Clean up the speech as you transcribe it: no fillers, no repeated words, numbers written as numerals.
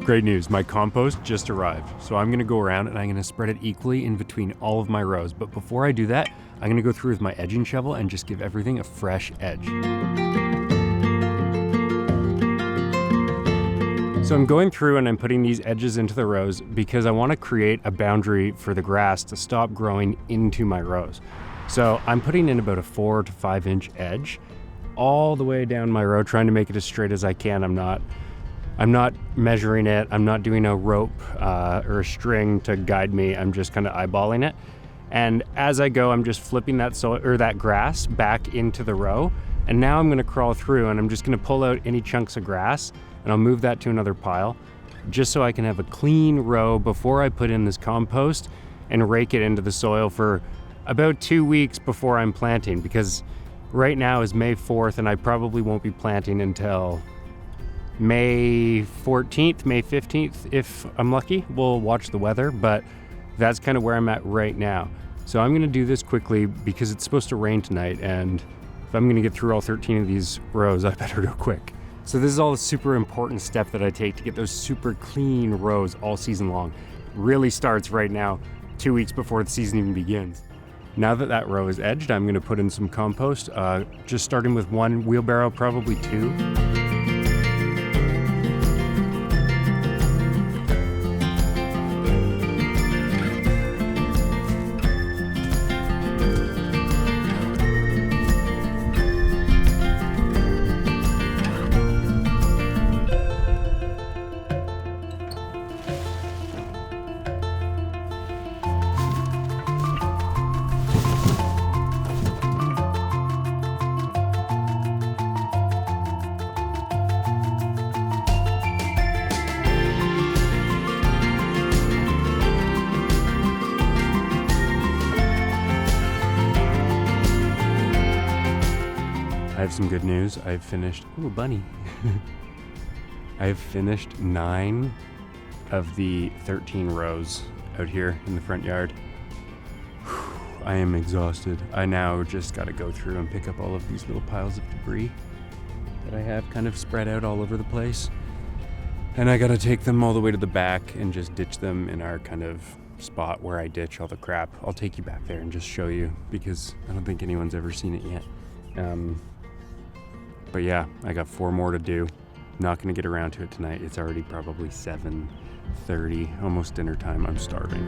Great news, my compost just arrived. So I'm gonna go around and I'm gonna spread it equally in between all of my rows. But before I do that, I'm gonna go through with my edging shovel and just give everything a fresh edge. So I'm going through and I'm putting these edges into the rows because I wanna create a boundary for the grass to stop growing into my rows. So I'm putting in about a 4 to 5 inch edge all the way down my row, trying to make it as straight as I can. I'm not measuring it. I'm not doing a rope or a string to guide me. I'm just kind of eyeballing it. And as I go, I'm just flipping that soil or that grass back into the row. And now I'm gonna crawl through and I'm just gonna pull out any chunks of grass and I'll move that to another pile just so I can have a clean row before I put in this compost and rake it into the soil for about 2 weeks before I'm planting, because right now is May 4th and I probably won't be planting until May 14th, May 15th, if I'm lucky. We'll watch the weather, but that's kind of where I'm at right now. So I'm gonna do this quickly because it's supposed to rain tonight, and if I'm gonna get through all 13 of these rows, I better go quick. So this is all a super important step that I take to get those super clean rows all season long. It really starts right now, 2 weeks before the season even begins. Now that that row is edged, I'm gonna put in some compost, just starting with 1 wheelbarrow, probably 2. I have some good news. I've finished, ooh, bunny. I've finished 9 of the 13 rows out here in the front yard. I am exhausted. I now just gotta go through and pick up all of these little piles of debris that I have kind of spread out all over the place. And I gotta take them all the way to the back and just ditch them in our kind of spot where I ditch all the crap. I'll take you back there and just show you because I don't think anyone's ever seen it yet. But yeah, I got 4 more to do. Not gonna get around to it tonight. It's already probably 7:30, almost dinner time. I'm starving.